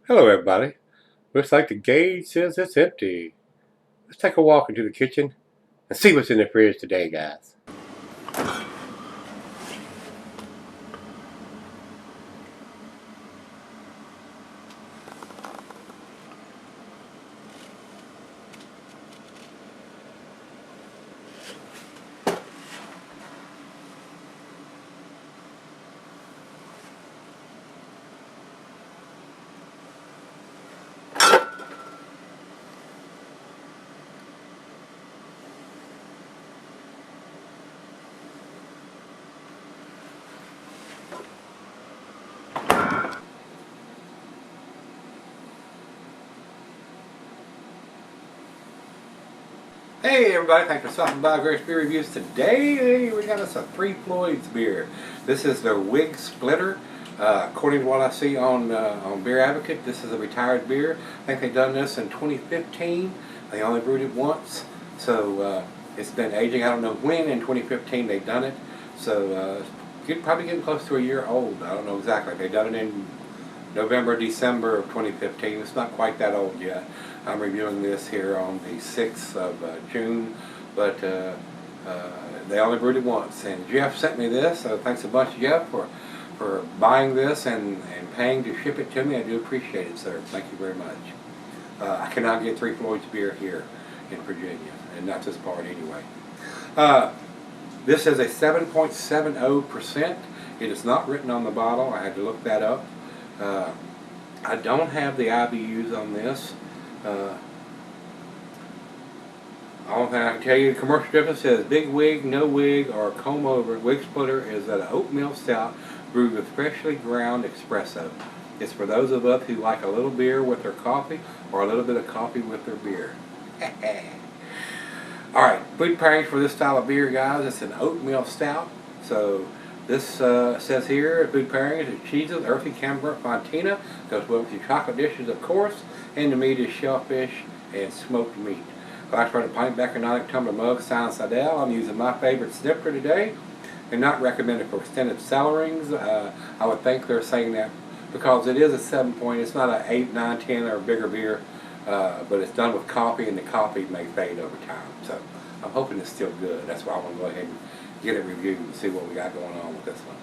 Hello, everybody. Looks like the gauge says it's empty. Let's take a walk into the kitchen and see what's in the fridge today, guys. Hey everybody, thanks for stopping by Gregsbeerreviews. Today we got us a free Floyds beer. This is their Wig Splitter. According to what I see on Beer Advocate, this is a retired beer. I think they've done this in 2015. They only brewed it once, so it's been aging. I don't know when in 2015 they've done it. So probably getting close to a year old. I don't know exactly. They've done it in November, December of 2015. It's not quite that old yet. I'm reviewing this here on the 6th of June, but they only brewed it once. And Jeff sent me this, so thanks a bunch, Jeff, for buying this and paying to ship it to me. I do appreciate it, sir. Thank you very much. I cannot get 3 Floyds beer here in Virginia, and not this part anyway. This is a 7.70%. It is not written on the bottle. I had to look that up. I don't have the IBUs on this. Only thing I can tell you, the commercial difference says big wig, no wig, or comb over. Wig Splitter is an oatmeal stout brewed with freshly ground espresso. It's for those of us who like a little beer with their coffee or a little bit of coffee with their beer. Alright, food pairings for this style of beer, guys. It's an oatmeal stout. So this says here, food pairings is cheeses, earthy camembert fontina, goes well with your chocolate dishes, of course, and the meat is shellfish and smoked meat. Glass for a pint, Becker, Nonic, tumbler, mug, Silent Sidell. I'm using my favorite snifter today, and not recommended for extended cellarings. I would think they're saying that because it is a 7 point. It's not an 8, 9, 10 or a bigger beer, but it's done with coffee, and the coffee may fade over time. So I'm hoping it's still good. That's why I'm going to go ahead and get it reviewed and see what we got going on with this one.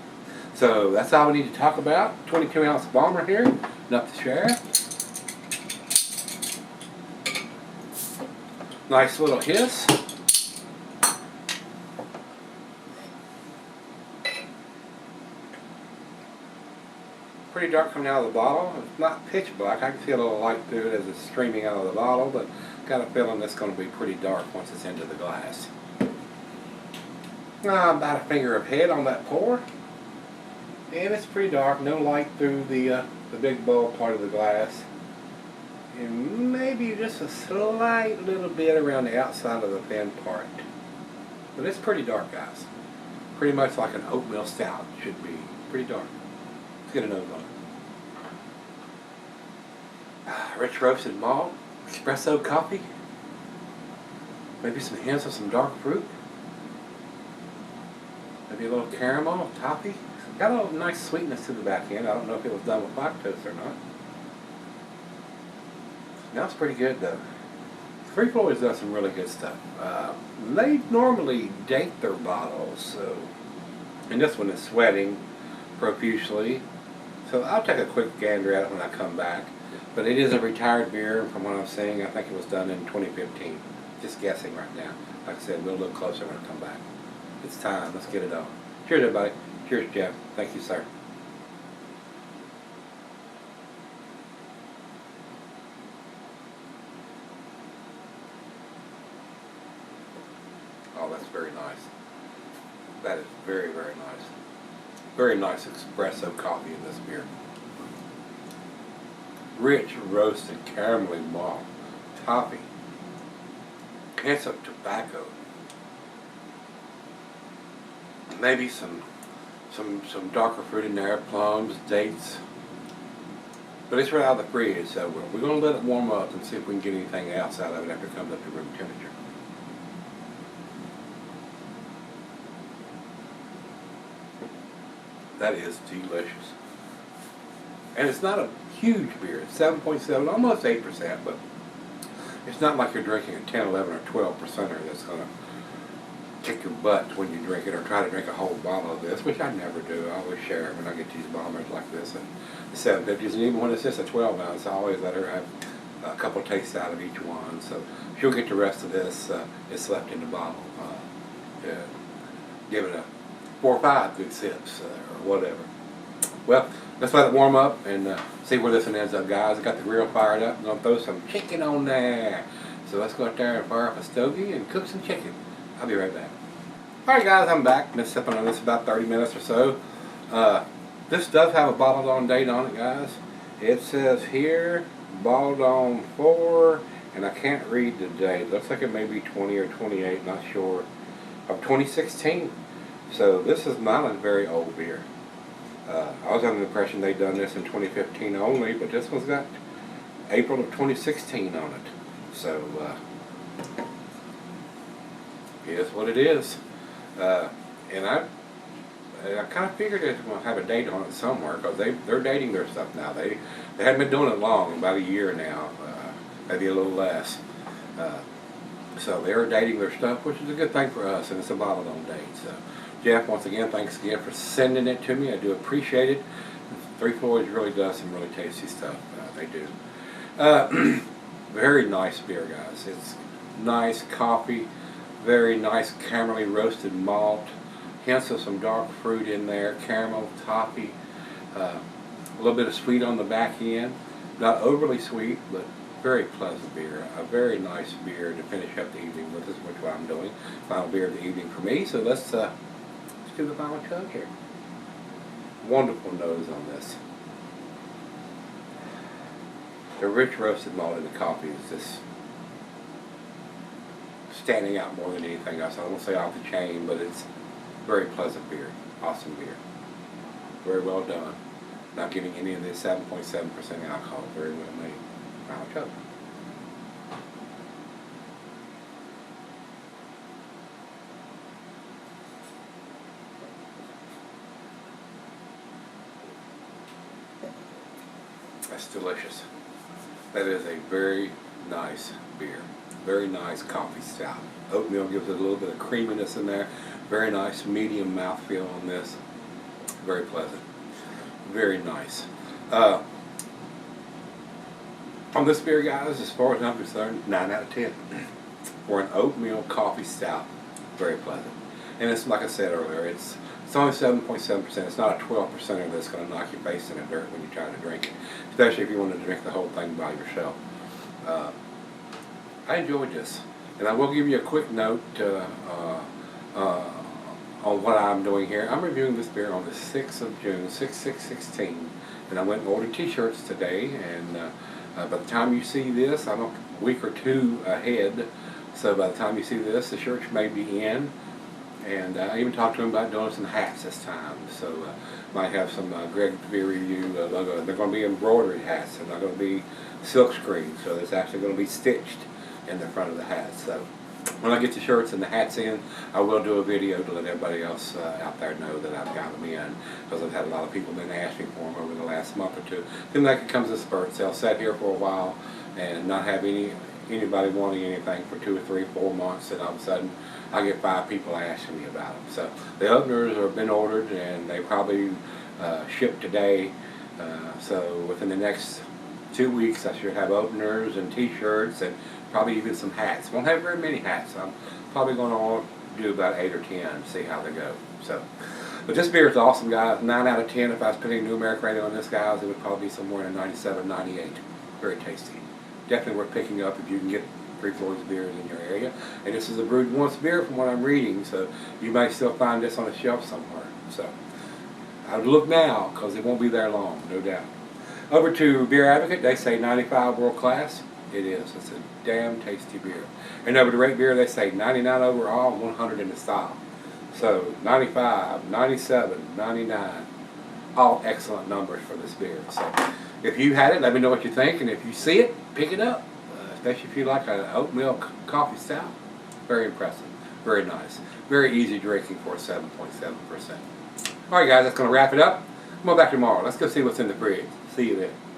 So that's all we need to talk about. 22-ounce bomber here, enough to share. Nice little hiss. Pretty dark coming out of the bottle. It's not pitch black. I can see a little light through it as it's streaming out of the bottle, but got a feeling it's going to be pretty dark once it's into the glass. About a finger of head on that pour. And it's pretty dark. No light through the big bulb part of the glass. And maybe just a slight little bit around the outside of the thin part. But it's pretty dark, guys. Pretty much like an oatmeal stout should be. Pretty dark. Let's get a nose on it. Rich roasted malt, espresso coffee, maybe some hints of some dark fruit, maybe a little caramel, toffee. Got a little nice sweetness to the back end. I don't know if it was done with lactose or not. Smells pretty good though. Free Floyds does some really good stuff. They normally date their bottles, so, and this one is sweating profusely. So I'll take a quick gander at it when I come back. But it is a retired beer, and from what I'm seeing, I think it was done in 2015. Just guessing right now. Like I said, we'll look closer when I come back. It's time. Let's get it on. Cheers, everybody. Cheers, Jeff. Thank you, sir. Oh, that's very nice. That is very, very nice. Very nice espresso coffee in this beer. Rich roasted caramelly malt, toffee, hints of tobacco, maybe some darker fruit in there, plums, dates. But it's right out of the fridge, so we're going to let it warm up and see if we can get anything else out of it after it comes up to room temperature. That is delicious. And it's not a huge beer. It's 7.7, almost 8%, but it's not like you're drinking a 10, 11, or 12%er that's going to kick your butt when you drink it, or try to drink a whole bottle of this, which I never do. I always share it when I get these bombers like this and the 750s, and even when it's just a 12 ounce, I always let her have a couple tastes out of each one. So she'll get the rest of this. It's left in the bottle. Give it a 4 or 5 good sips or whatever. Well, let's let it warm up and see where this one ends up, guys. I got the grill fired up. I'm going to throw some chicken on there. So let's go out there and fire up a stogie and cook some chicken. I'll be right back. Alright guys, I'm back. Been sipping on this about 30 minutes or so. This does have a bottled on date on it, guys. It says here, bottled on 4, and I can't read the date. It looks like it may be 20 or 28, not sure, of 2016. So this is not a very old beer. I was under the impression they'd done this in 2015 only, but this one's got April of 2016 on it. So, here's what it is. And I kind of figured it will have a date on it somewhere, because they're dating their stuff now. They haven't been doing it long, about a year now, maybe a little less. So they're dating their stuff, which is a good thing for us, and it's a bottled on date. So Jeff, once again, thanks again for sending it to me. I do appreciate it. Three Floyds really does some really tasty stuff. They do. Very nice beer, guys. It's nice coffee, very nice caramelly roasted malt, hints of some dark fruit in there, caramel, toffee, a little bit of sweet on the back end. Not overly sweet, but very pleasant beer. A very nice beer to finish up the evening with, is what I'm doing. Final beer of the evening for me. So let's do the final chug here. Wonderful nose on this. The rich roasted malt in the coffee is just standing out more than anything else. I won't say off the chain, but it's very pleasant beer. Awesome beer. Very well done. Not giving any of this 7.7% alcohol. Very well made. Final chug. That's delicious. That is a very nice beer. Very nice coffee stout. Oatmeal gives it a little bit of creaminess in there. Very nice medium mouthfeel on this. Very pleasant. Very nice. On this beer, guys, as far as I'm concerned, 9 out of 10. For an oatmeal coffee stout, very pleasant. And it's like I said earlier, it's only 7.7%. It's not a 12%er that's going to knock your face in the dirt when you try to drink it, especially if you want to drink the whole thing by yourself. I enjoyed this, and I will give you a quick note on what I'm doing here. I'm reviewing this beer on the 6th of June, 6/6/16, and I went and ordered t-shirts today, and by the time you see this, I'm a week or two ahead, so by the time you see this, the shirts may be in. And I even talked to them about doing some hats this time. So might have some Gregsbeerreviews logo. They're going to be embroidered hats. They're not going to be silk screen. So it's actually going to be stitched in the front of the hat. So when I get the shirts and the hats in, I will do a video to let everybody else out there know that I've got them in. Because I've had a lot of people been asking for them over the last month or two. Seems like it comes in spurts. They'll sit here for a while and not have anybody wanting anything for 2 or 3 or 4 months, and all of a sudden I get 5 people asking me about them. So the openers have been ordered, and they probably ship today. So within the next 2 weeks, I should have openers and t-shirts and probably even some hats. Won't have very many hats. I'm probably going to do about 8 or 10 and see how they go. So, but this beer is awesome, guys. 9 out of 10. If I was putting New American rating on this, guys, it would probably be somewhere in 97, 98. Very tasty. Definitely worth picking up if you can get Three Floyds beers in your area. And this is a brewed once beer from what I'm reading, so you may still find this on a shelf somewhere. So I would look now, because it won't be there long, no doubt. Over to Beer Advocate, they say 95 world class. It is. It's a damn tasty beer. And over to Rate Beer, they say 99 overall, 100 in the style. So 95, 97, 99, all excellent numbers for this beer. So if you had it, let me know what you think, and if you see it, pick it up. Especially if you like an oatmeal coffee stout. Very impressive. Very nice. Very easy drinking for 7.7%. Alright guys, that's going to wrap it up. Come on back tomorrow. Let's go see what's in the fridge. See you then.